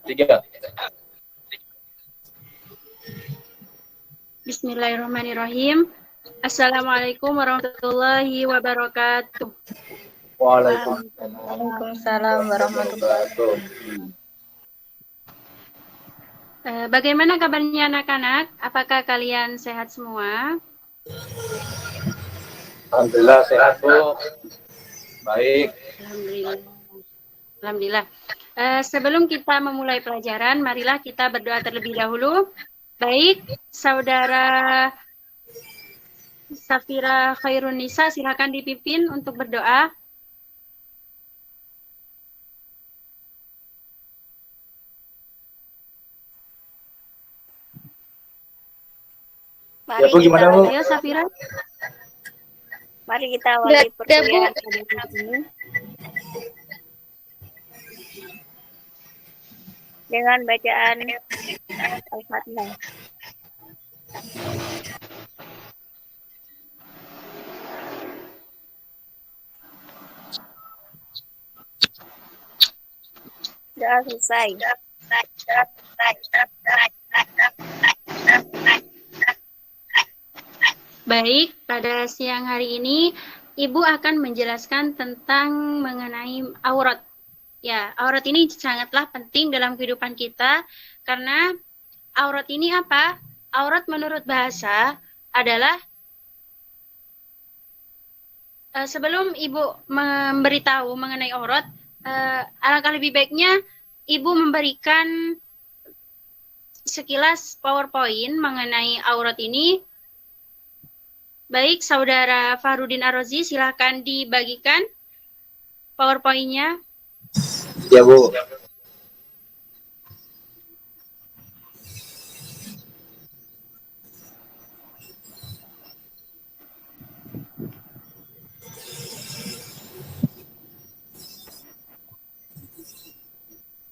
Tiga. Bismillahirrahmanirrahim. Assalamualaikum warahmatullahi wabarakatuh. Waalaikumsalam warahmatullahi wabarakatuh. Bagaimana kabarnya anak-anak? Apakah kalian sehat semua? Alhamdulillah sehat, Bu. Baik. Alhamdulillah. Sebelum kita memulai pelajaran, marilah kita berdoa terlebih dahulu. Baik, saudara Safira Khairun Nisa, silakan dipimpin untuk berdoa. Mari Bu, gimana, Bu? Ya, Safira. Mari kita awali perkuliahan pada hari ini dengan bacaan Al-Fatihah. Doa selesai. Baik, pada siang hari ini Ibu akan menjelaskan tentang mengenai aurat. Ya, aurat ini sangatlah penting dalam kehidupan kita karena aurat ini apa? Aurat menurut bahasa adalah sebelum Ibu memberitahu mengenai aurat, alangkah lebih baiknya Ibu memberikan sekilas PowerPoint mengenai aurat ini. Baik, Saudara Farudin Arrozi, silakan dibagikan PowerPoint-nya. Ya, Bu.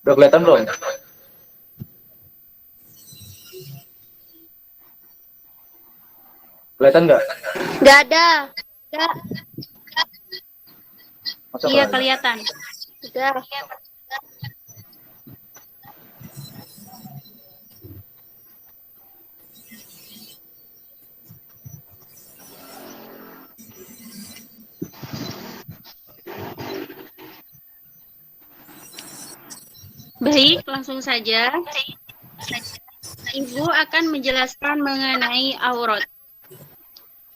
Udah kelihatan belum? Kelihatan nggak? Nggak ada. Masa Iya, nggak ada? kelihatan. Sudah. Baik, langsung saja. Ibu akan menjelaskan mengenai aurat.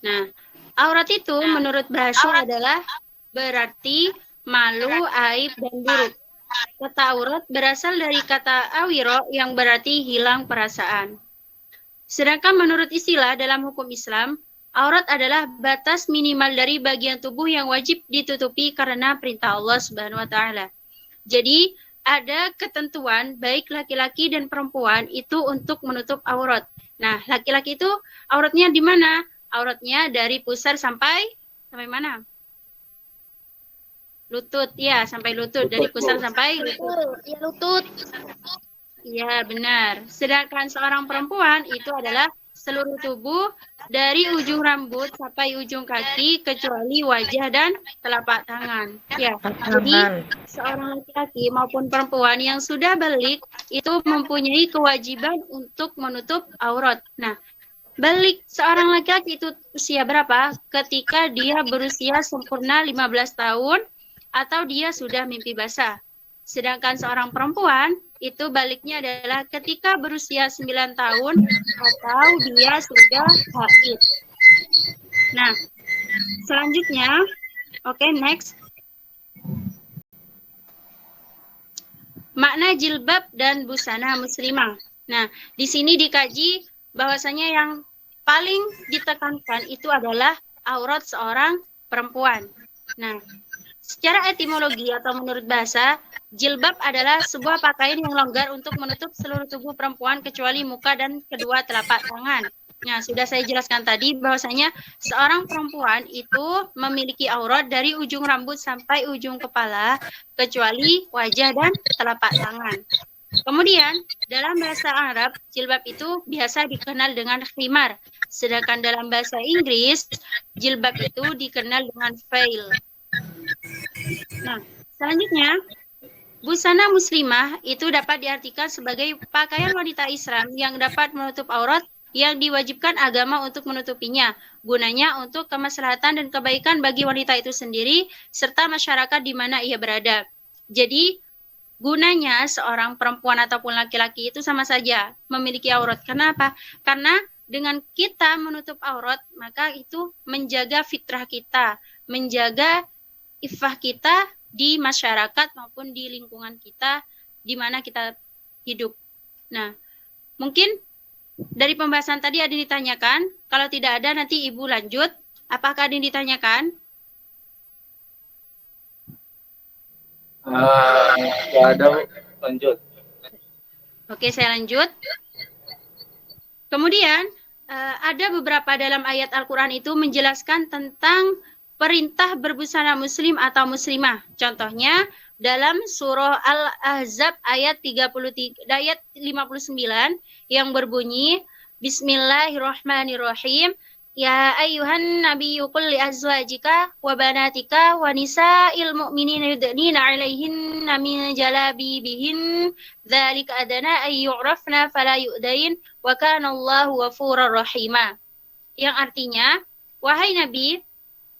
Nah, aurat itu menurut bahasa adalah berarti malu, aib, dan buruk. Kata aurat berasal dari kata awiro yang berarti hilang perasaan. Sedangkan menurut istilah dalam hukum Islam, aurat adalah batas minimal dari bagian tubuh yang wajib ditutupi karena perintah Allah Subhanahu wa taala. Jadi, ada ketentuan baik laki-laki dan perempuan itu untuk menutup aurat. Nah, laki-laki itu auratnya di mana? Auratnya dari pusar sampai mana? Lutut, ya, sampai lutut. Dari pusar sampai lutut. Ya, lutut. Iya, benar. Sedangkan seorang perempuan itu adalah seluruh tubuh dari ujung rambut sampai ujung kaki kecuali wajah dan telapak tangan. Ya, jadi seorang laki-laki maupun perempuan yang sudah balik itu mempunyai kewajiban untuk menutup aurat. Nah, balik seorang laki-laki itu usia berapa? Ketika dia berusia sempurna 15 tahun atau dia sudah mimpi basah. Sedangkan seorang perempuan itu baliknya adalah ketika berusia 9 tahun atau dia sudah haid. Nah, selanjutnya, oke, next. Makna jilbab dan busana muslimah. Nah, di sini dikaji bahwasanya yang paling ditekankan itu adalah aurat seorang perempuan. Nah, secara etimologi atau menurut bahasa, jilbab adalah sebuah pakaian yang longgar untuk menutup seluruh tubuh perempuan kecuali muka dan kedua telapak tangan. Nah, sudah saya jelaskan tadi bahwasanya seorang perempuan itu memiliki aurat dari ujung rambut sampai ujung kepala kecuali wajah dan telapak tangan. Kemudian, dalam bahasa Arab, jilbab itu biasa dikenal dengan khimar. Sedangkan dalam bahasa Inggris, jilbab itu dikenal dengan veil. Nah, selanjutnya, Busana muslimah itu dapat diartikan sebagai pakaian wanita Islam yang dapat menutup aurat yang diwajibkan agama untuk menutupinya. Gunanya untuk kemaslahatan dan kebaikan bagi wanita itu sendiri serta masyarakat di mana ia berada. Jadi, gunanya seorang perempuan ataupun laki-laki itu sama saja memiliki aurat. Kenapa? Karena dengan kita menutup aurat, maka itu menjaga fitrah kita, menjaga iffah kita di masyarakat maupun di lingkungan kita di mana kita hidup. Nah, mungkin dari pembahasan tadi ada yang ditanyakan. Kalau tidak ada nanti Ibu lanjut. Apakah ada yang ditanyakan? Nggak ada, Bu. Lanjut. Oke, saya lanjut. Kemudian, ada beberapa dalam ayat Al-Quran itu menjelaskan tentang perintah berbusana muslim atau muslimah. Contohnya, dalam surah Al-Ahzab ayat 59 yang berbunyi, Bismillahirrahmanirrahim. Ya ayyuhan nabiyyu qul li azwajika wa banatika wa nisa'il mu'minina yudnina 'alaihinna min jalabibihin dzalika adana ay yu'rafna fala yu'dain wa kana Allahu ghafurur rahima. Yang artinya, wahai Nabi,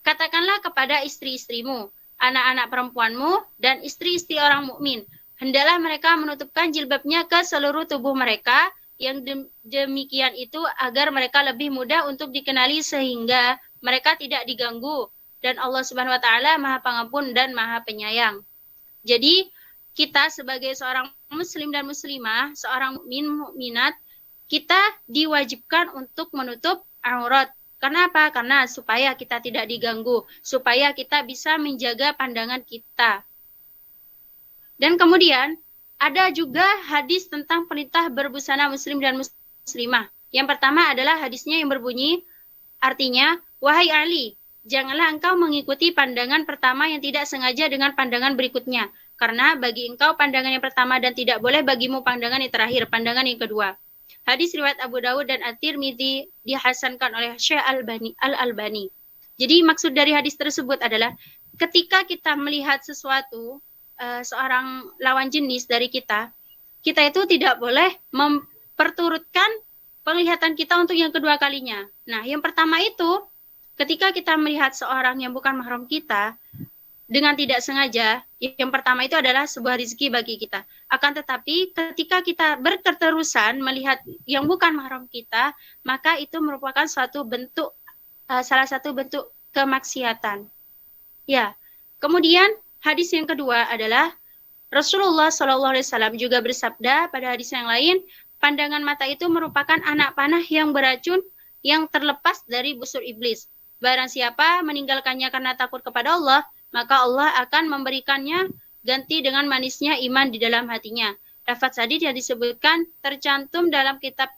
katakanlah kepada istri-istrimu, anak-anak perempuanmu dan istri-istri orang mukmin, hendaklah mereka menutupkan jilbabnya ke seluruh tubuh mereka. Yang demikian itu agar mereka lebih mudah untuk dikenali sehingga mereka tidak diganggu dan Allah Subhanahu wa taala Maha Pengampun dan Maha Penyayang. Jadi kita sebagai seorang muslim dan muslimah, seorang mukmin mukminat, kita diwajibkan untuk menutup aurat. Karena apa? Karena supaya kita tidak diganggu, supaya kita bisa menjaga pandangan kita. Dan kemudian ada juga hadis tentang perintah berbusana muslim dan muslimah. Yang pertama adalah hadisnya yang berbunyi, artinya, wahai Ali, janganlah engkau mengikuti pandangan pertama yang tidak sengaja dengan pandangan berikutnya. Karena bagi engkau pandangan yang pertama dan tidak boleh bagimu pandangan yang terakhir, pandangan yang kedua. Hadis riwayat Abu Dawud dan At-Tirmidzi dihasankan oleh Syekh Al-Albani. Jadi maksud dari hadis tersebut adalah ketika kita melihat sesuatu, seorang lawan jenis dari kita itu tidak boleh memperturutkan penglihatan kita untuk yang kedua kalinya. Nah, yang pertama itu, ketika kita melihat seorang yang bukan mahram kita, dengan tidak sengaja, yang pertama itu adalah sebuah rezeki bagi kita. Akan tetapi, ketika kita berketerusan melihat yang bukan mahram kita, maka itu merupakan suatu bentuk, salah satu bentuk kemaksiatan. Ya, kemudian, hadis yang kedua adalah Rasulullah SAW juga bersabda pada hadis yang lain, pandangan mata itu merupakan anak panah yang beracun yang terlepas dari busur iblis. Barang siapa meninggalkannya karena takut kepada Allah, maka Allah akan memberikannya ganti dengan manisnya iman di dalam hatinya. Lafaz hadis yang disebutkan tercantum dalam kitab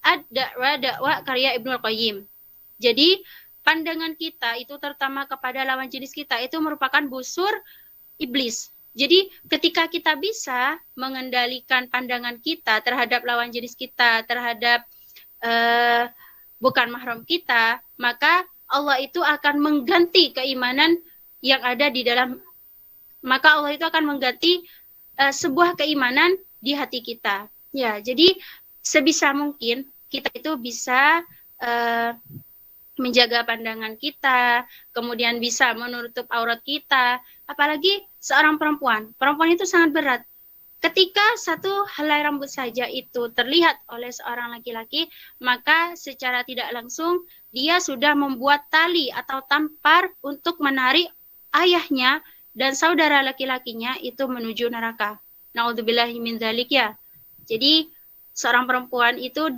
Ad-Da'wa karya Ibnul Qayyim. Jadi, pandangan kita itu terutama kepada lawan jenis kita itu merupakan busur iblis. Jadi ketika kita bisa mengendalikan pandangan kita terhadap lawan jenis kita, terhadap bukan mahram kita, maka Allah itu akan mengganti keimanan yang ada di dalam, maka Allah itu akan mengganti sebuah keimanan di hati kita. Ya, jadi sebisa mungkin kita itu bisa menjaga pandangan kita, kemudian bisa menutup aurat kita, apalagi seorang perempuan. Perempuan itu sangat berat. Ketika satu helai rambut saja itu terlihat oleh seorang laki-laki, maka secara tidak langsung dia sudah membuat tali atau tampar untuk menarik ayahnya dan saudara laki-lakinya itu menuju neraka. Naudzubillahi min dzalik ya. Jadi seorang perempuan itu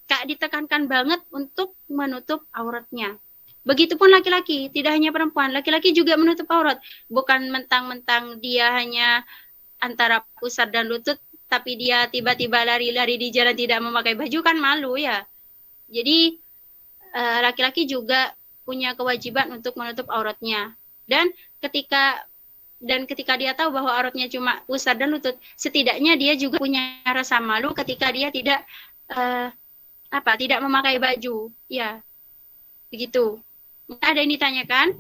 ditekankan banget untuk menutup auratnya. Begitupun laki-laki, tidak hanya perempuan, laki-laki juga menutup aurat. Bukan mentang-mentang dia hanya antara pusar dan lutut, tapi dia tiba-tiba lari-lari di jalan tidak memakai baju, kan malu ya. Jadi laki-laki juga punya kewajiban untuk menutup auratnya. Dan ketika dia tahu bahwa auratnya cuma pusar dan lutut, setidaknya dia juga punya rasa malu ketika dia tidak memakai baju. Ya, begitu. Ada yang ditanyakan?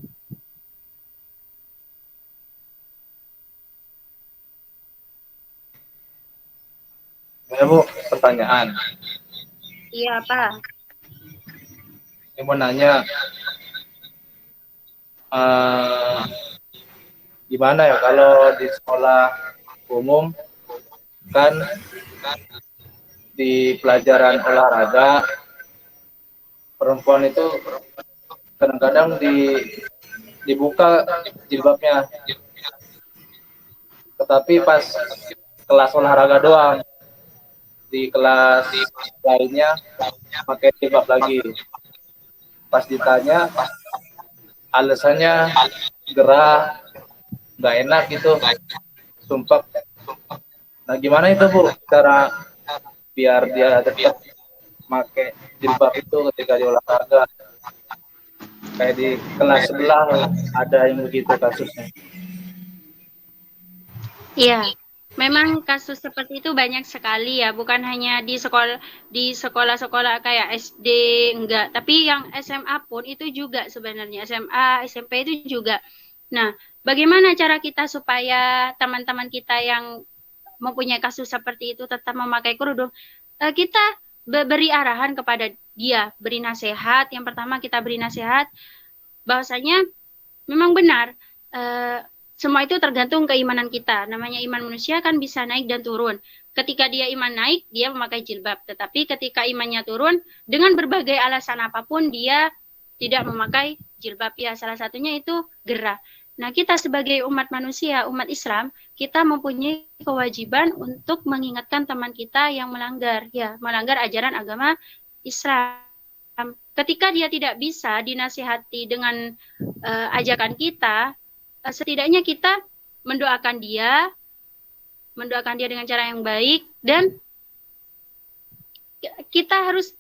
Bu, pertanyaan. Iya, apa? Ini mau nanya, gimana ya kalau di sekolah umum kan di pelajaran olahraga perempuan itu kadang-kadang dibuka jilbabnya, tetapi pas kelas olahraga doang, di kelas lainnya pakai jilbab lagi. Pas ditanya alasannya gerah, nggak enak gitu, sumpah. Nah gimana itu Bu cara biar dia tetap pakai jilbab itu ketika di olahraga? Kayak di kelas sebelah ada yang begitu kasusnya. Iya, memang kasus seperti itu banyak sekali ya, bukan hanya di sekolah-sekolah kayak SD enggak, tapi yang SMA pun itu juga sebenarnya, SMA, SMP itu juga. Nah, bagaimana cara kita supaya teman-teman kita yang mempunyai kasus seperti itu tetap memakai kerudung? Kita beri arahan kepada dia, beri nasihat. Yang pertama kita beri nasihat bahwasanya memang benar, semua itu tergantung keimanan kita. Namanya iman manusia kan bisa naik dan turun. Ketika dia iman naik, dia memakai jilbab. Tetapi ketika imannya turun, dengan berbagai alasan apapun, dia tidak memakai jilbab. Ya, salah satunya itu gerah. Nah, kita sebagai umat manusia, umat Islam, kita mempunyai kewajiban untuk mengingatkan teman kita yang melanggar ajaran agama Islam. Ketika dia tidak bisa dinasihati dengan ajakan kita, setidaknya kita mendoakan dia dengan cara yang baik, dan kita harus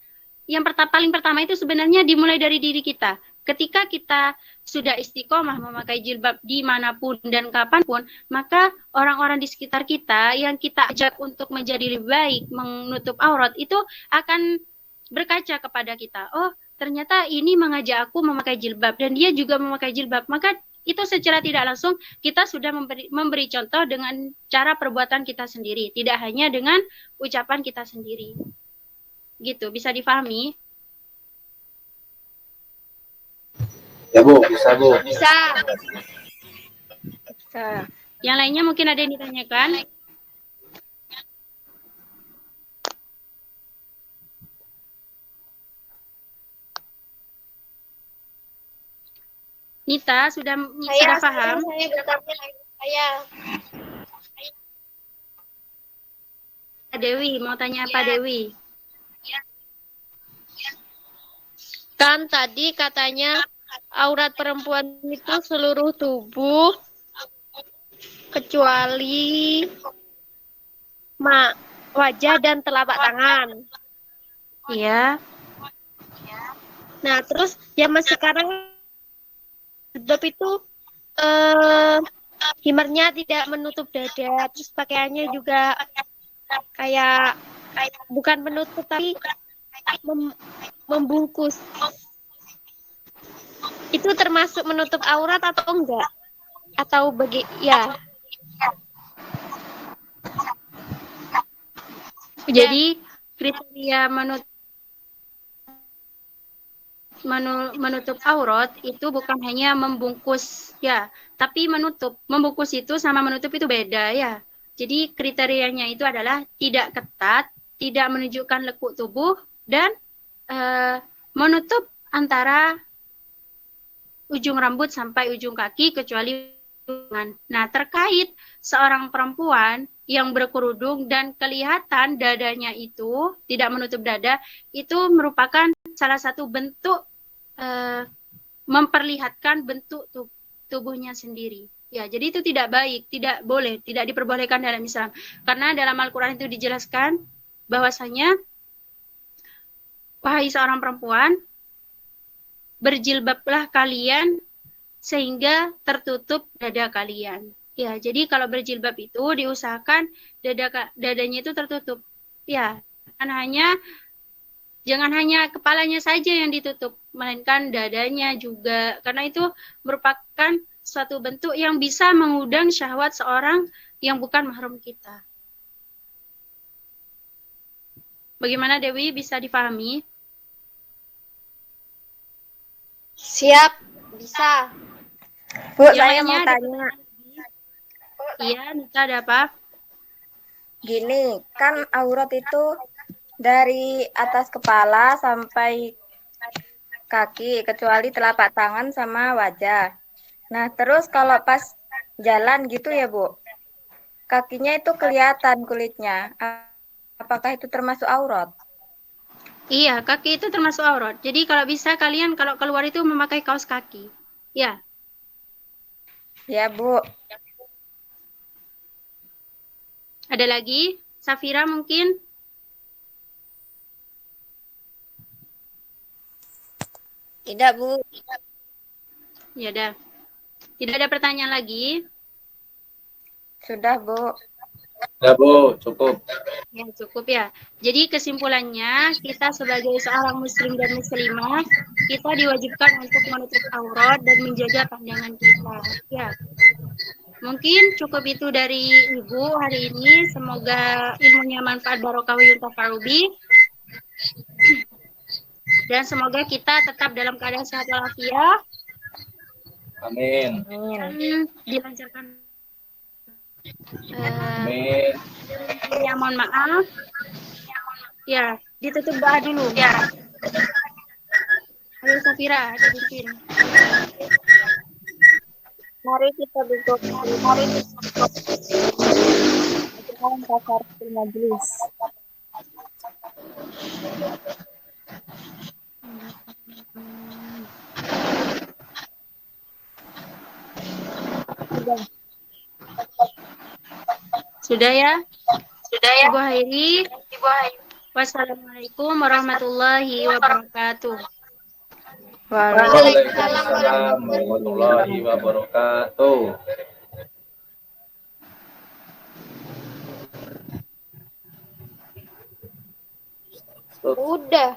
paling pertama itu sebenarnya dimulai dari diri kita. Ketika kita sudah istiqomah memakai jilbab dimanapun dan kapanpun, maka orang-orang di sekitar kita yang kita ajak untuk menjadi lebih baik, menutup aurat, itu akan berkaca kepada kita. Oh, ternyata ini mengajak aku memakai jilbab, dan dia juga memakai jilbab. Maka itu secara tidak langsung kita sudah memberi contoh dengan cara perbuatan kita sendiri, tidak hanya dengan ucapan kita sendiri. Gitu, bisa difahami? Ya Bu, bisa Bu. Bisa. Yang lainnya mungkin ada yang ditanyakan? Nita, sudah paham? Saya bertanya saya. Dewi, mau tanya apa Dewi? Kan tadi katanya aurat perempuan itu seluruh tubuh kecuali wajah dan telapak tangan. Iya. Nah, terus zaman sekarang jilbab itu himarnya tidak menutup dada, terus pakaiannya juga kayak bukan menutup tapi membungkus. Itu termasuk menutup aurat atau enggak? Atau ya? Jadi kriteria menutup aurat itu bukan hanya membungkus ya, tapi menutup. Membungkus itu sama menutup itu beda ya. Jadi kriterianya itu adalah tidak ketat, tidak menunjukkan lekuk tubuh, dan menutup antara ujung rambut sampai ujung kaki kecuali tangan. Nah, terkait seorang perempuan yang berkerudung dan kelihatan dadanya itu tidak menutup dada, itu merupakan salah satu bentuk memperlihatkan bentuk tubuhnya sendiri. Ya, jadi itu tidak baik, tidak boleh, tidak diperbolehkan dalam Islam. Karena dalam Al-Quran itu dijelaskan bahwasanya, wahai seorang perempuan, berjilbablah kalian sehingga tertutup dada kalian. Ya, jadi kalau berjilbab itu diusahakan dadanya itu tertutup. Ya, jangan hanya kepalanya saja yang ditutup, melainkan dadanya juga. Karena itu merupakan suatu bentuk yang bisa mengundang syahwat seorang yang bukan mahram kita. Bagaimana Dewi, bisa dipahami? Siap, bisa. Bu, Yang saya lainnya mau ada tanya. Iya, Nita ada apa? Gini, kan aurat itu dari atas kepala sampai kaki, kecuali telapak tangan sama wajah. Nah, terus kalau pas jalan gitu ya, Bu, kakinya itu kelihatan kulitnya. Apakah itu termasuk aurat? Iya, kaki itu termasuk aurat. Jadi kalau bisa kalian kalau keluar itu memakai kaos kaki. Ya, Ya, Bu. ada lagi? Safira mungkin? Tidak, Bu. Ya dah. Tidak ada pertanyaan lagi? Sudah, Bu. Ya Bu, cukup. Ya, cukup ya. Jadi kesimpulannya, kita sebagai seorang muslim dan muslimah, kita diwajibkan untuk menutup aurat dan menjaga pandangan kita. Ya. Mungkin cukup itu dari Ibu hari ini. Semoga ilmunya manfaat barokah wa yuntafa'ubi. Dan semoga kita tetap dalam keadaan sehat walafiat. Amin. Dilancarkan. Amin. Ya, mohon maaf. Ya, ditutup doa dulu. Ya. Ayo Safira, dipimpin. Mari kita duduk. Mari kita dalam kafaratul majelis. Sudah ya? Sudah ya? Ibu Hairi. Wassalamualaikum warahmatullahi wabarakatuh. Waalaikumsalam warahmatullahi wabarakatuh. Udah.